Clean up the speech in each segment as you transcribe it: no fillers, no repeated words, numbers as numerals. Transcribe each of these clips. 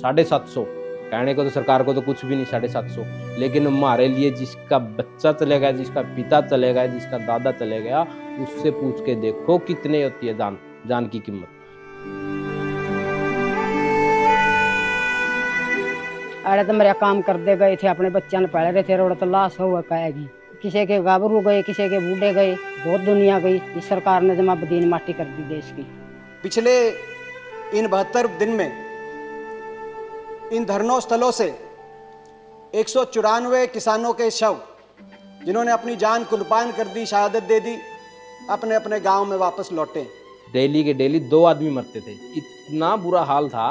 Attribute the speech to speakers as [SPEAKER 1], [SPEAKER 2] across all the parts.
[SPEAKER 1] 750, कहने को तो सरकार को तो कुछ भी नहीं 750, लेकिन हमारे लिए जिसका बच्चा चले गया, जिसका पिता चले गया, जिसका दादा चले गया, उससे पूछ के देखो कितने होती है जान की कीमत।
[SPEAKER 2] अरे तो मेरा काम कर दे गए थे, अपने बच्चों ने पढ़ रहे थे, रोड तो लाश हुआ कहेगी, किसी के गाभरू गए, किसी के बूढ़े गए, बहुत दुनिया गई। इस सरकार ने जमा बदीन माटी कर दी देश की।
[SPEAKER 3] पिछले इन 72 दिन में इन धरनों स्थलों से 194 किसानों के शव, जिन्होंने अपनी जान कुर्बान कर दी, शहादत दे दी, अपने अपने गांव में वापस लौटे।
[SPEAKER 1] डेली के डेली 2 आदमी मरते थे। इतना बुरा हाल था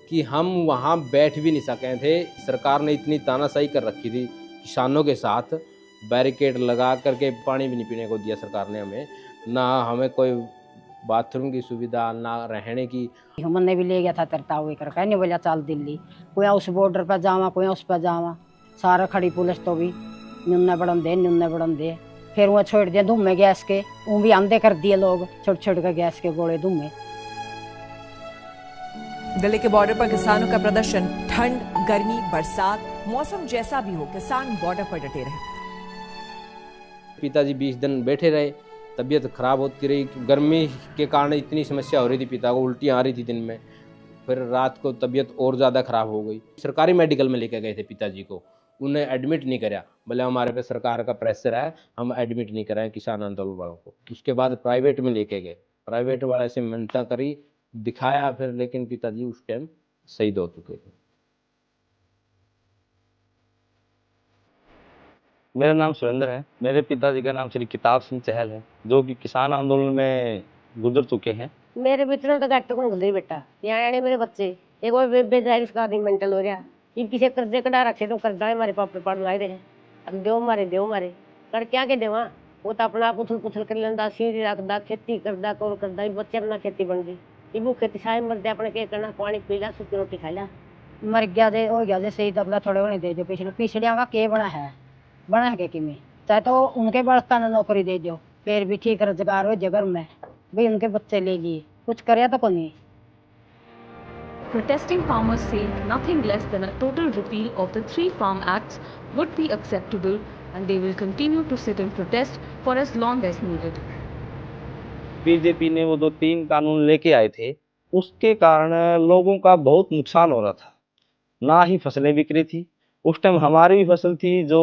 [SPEAKER 1] कि हम वहाँ बैठ भी नहीं सके थे। सरकार ने इतनी तानाशाही कर रखी थी किसानों के साथ, बैरिकेड लगा करके पानी भी नहीं पीने को दिया सरकार ने हमें, ना हमें कोई बाथरूम की सुविधा, ना रहने की।
[SPEAKER 2] हमने भी ले गया था तरता हुए कर, कहने बोला चल दिल्ली, कोई उस बॉर्डर पर जावा, कोई उस पर जावा, सारा खड़ी पुलिस तो भी न्यूने बढ़न दे। फिर वो छोड़ दिया धुम्मे गैस के, वो भी आंधे कर दिए लोग, छोटे के गैस के गोले धुम्मे।
[SPEAKER 4] दिल्ली के बॉर्डर पर किसानों का प्रदर्शन, ठंड, गर्मी, बरसात, मौसम जैसा भी हो, किसान बॉर्डर पर डटे रहे।
[SPEAKER 1] पिताजी 20 दिन बैठे रहे, तबीयत खराब होती रही, गर्मी के कारण इतनी समस्या हो रही थी, पिता को उल्टियाँ आ रही थी दिन में, फिर रात को तबीयत और ज़्यादा खराब हो गई। सरकारी मेडिकल में लेके गए थे पिताजी को, उन्हें एडमिट नहीं कराया, बोले हमारे पे सरकार का प्रेशर है, हम एडमिट नहीं कराएं किसान आंदोलन वालों को। उसके बाद प्राइवेट में लेके गए, प्राइवेट वाले से मिन्नत करी, दिखाया फिर, लेकिन पिताजी उस टाइम शहीद हो चुके थे।
[SPEAKER 5] मेरा नाम सुरेंद्र है। मेरे पिताजी का नाम श्री किताब सिंह चहल है, जो कि किसान आंदोलन में गुजर चुके हैं।
[SPEAKER 6] मेरे मित्रों तो डॉक्टर को नहीं बेटा, यहाँ मेरे बच्चे एक और बेजाय इसका आदमी मेंटल हो गया, ये किसी कर्जे कटा रखे तो कर्जा है, हमारे पापे पढ़ लाए रहे, अब दो मारे कर क्या के देवा, वो तो अपना आप उथल कर लेंदा, सीढ़ी रखदा, खेती करदा, कौन करदा, बच्चे अपना खेती बन गई, ये वो खेती सारे मरदे, अपने के करना, पानी पी ला, सूखी रोटी खा ला,
[SPEAKER 2] मर गया दे हो गया दे सही, तबला थोड़े होने दे जो पिछड़िया का के बना के कि में चाहे तो उनके बड़का ने नौकरी दे दो, फिर भी ठीक रोजगार हो जगर में, भाई उनके बच्चे ले लिए, कुछ करे तो को नहीं।
[SPEAKER 7] Protesting farmers say nothing less than a total repeal of the 3 Farm Acts would be acceptable, and they will continue to sit in protest for as long as needed.
[SPEAKER 5] BJP ने वो 2-3 कानून लेके आए थे, उसके कारण लोगों का बहुत नुकसान हो रहा था, ना ही फसलें बिक रही थी। उस टाइम हमारी भी फसल थी जो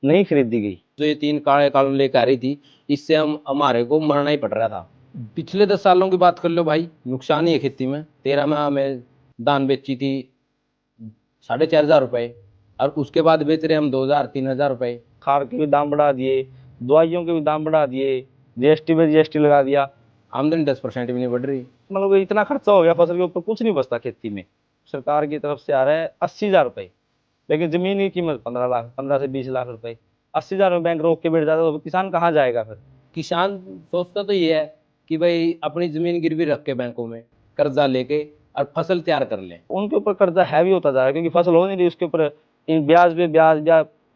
[SPEAKER 5] नहीं खरीदी गई।
[SPEAKER 1] जो ये 3 काले कानून लेकर आ रही थी, इससे हमारे को मरना ही पड़ रहा था। पिछले 10 सालों की बात कर लो भाई, नुकसान ही है खेती में। 13 में हमें धान बेची थी 4,500 रुपये, और उसके बाद बेच रहे हम 2,000-3,000 रुपये।
[SPEAKER 5] खाद के भी दाम बढ़ा दिए, दवाइयों के भी दाम बढ़ा दिए, जीएसटी पे जीएसटी लगा दिया,
[SPEAKER 1] आमदनी 10% भी नहीं बढ़ रही।
[SPEAKER 5] मतलब इतना खर्चा हो गया, फसल के ऊपर कुछ नहीं बचता खेती में। सरकार की तरफ से आ रहा है 80,000 रुपये, लेकिन जमीन की कीमत 15 लाख, 15 से 20 लाख रुपए। 80,000 में बैंक रोक के बैठ जाता तो किसान कहाँ जाएगा? फिर
[SPEAKER 1] किसान सोचता तो ये है कि भाई अपनी जमीन गिरवी रख के बैंकों में कर्जा लेके और फसल तैयार कर लें।
[SPEAKER 5] उनके ऊपर कर्जा हैवी होता जा रहा है, क्योंकि फसल हो नहीं रही, उसके ऊपर ब्याज पे ब्याज।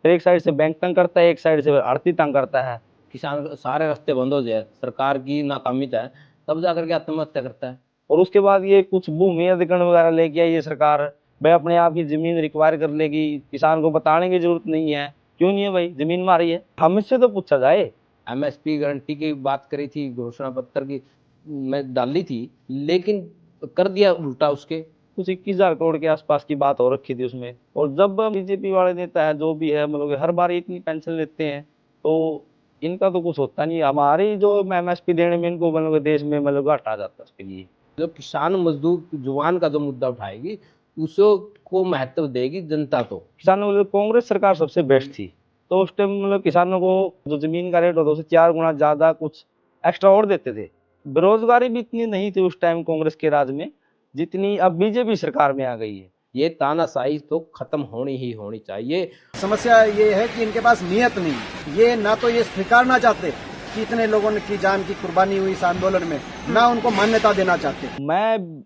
[SPEAKER 5] एक साइड से बैंक तंग करता है, एक साइड से आड़ती तंग करता है।
[SPEAKER 1] किसान सारे रास्ते बंद हो जाए, सरकार की नाकामी है, तब जाकर के आत्महत्या करता है।
[SPEAKER 5] और उसके बाद ये कुछ भूमि अधिग्रहण वगैरह लेके आई ये सरकार, भाई अपने आप की जमीन रिक्वायर कर लेगी, किसान को बताने की जरूरत नहीं है। क्यों नहीं है भाई, जमीन हमारी है, हमसे तो पूछा जाए।
[SPEAKER 1] एमएसपी गारंटी की बात करी थी, घोषणा पत्र की मैं डाली थी, लेकिन कर दिया उल्टा। उसके
[SPEAKER 5] कुछ 21,000 करोड़ के आसपास की बात हो रखी थी उसमें। और जब बीजेपी वाले नेता है जो भी है, मतलब हर बार इतनी पेंशन लेते हैं, तो इनका तो कुछ होता नहीं। हमारी जो एमएसपी देने में इनको मतलब देश में मतलब घाटा आ जाता है। उसके लिए
[SPEAKER 1] जो किसान मजदूर जवान का जो मुद्दा उठाएगी, उसको महत्व देगी जनता। तो
[SPEAKER 5] किसानों को कांग्रेस सरकार सबसे बेस्ट थी, तो उस टाइम मतलब किसानों को जो जमीन का रेट होता है उससे 4 गुना ज्यादा कुछ एक्स्ट्रा और देते थे। बेरोजगारी भी इतनी नहीं थी उस टाइम कांग्रेस के राज में जितनी अब बीजेपी सरकार में आ गई है।
[SPEAKER 1] ये तानाशाही तो खत्म होनी ही होनी चाहिए।
[SPEAKER 3] समस्या ये है कि इनके पास नियत नहीं, ये ना तो ये स्वीकारना चाहते कि इतने लोगों की जान की कुर्बानी हुई इस आंदोलन में, ना उनको मान्यता देना चाहते।
[SPEAKER 5] मैं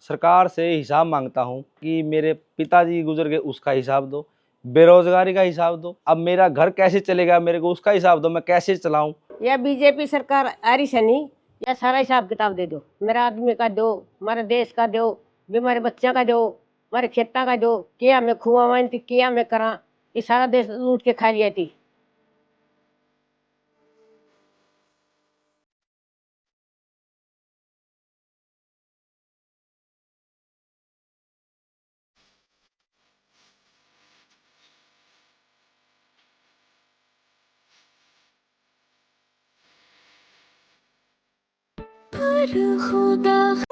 [SPEAKER 5] सरकार से हिसाब मांगता हूँ कि मेरे पिताजी गुजर गए उसका हिसाब दो, बेरोजगारी का हिसाब दो, अब मेरा घर कैसे चलेगा मेरे को उसका हिसाब दो, मैं कैसे चलाऊं।
[SPEAKER 6] या बीजेपी सरकार आ रही शनि, या सारा हिसाब किताब दे दो, मेरा आदमी का दो, हमारे देश का दो, भी हमारे बच्चा का दो, हमारे खेता का जो किया मैं खुआ मान थी किया मैं करा ये सारा देश लूट के खा लिया थी।
[SPEAKER 7] पर खुदा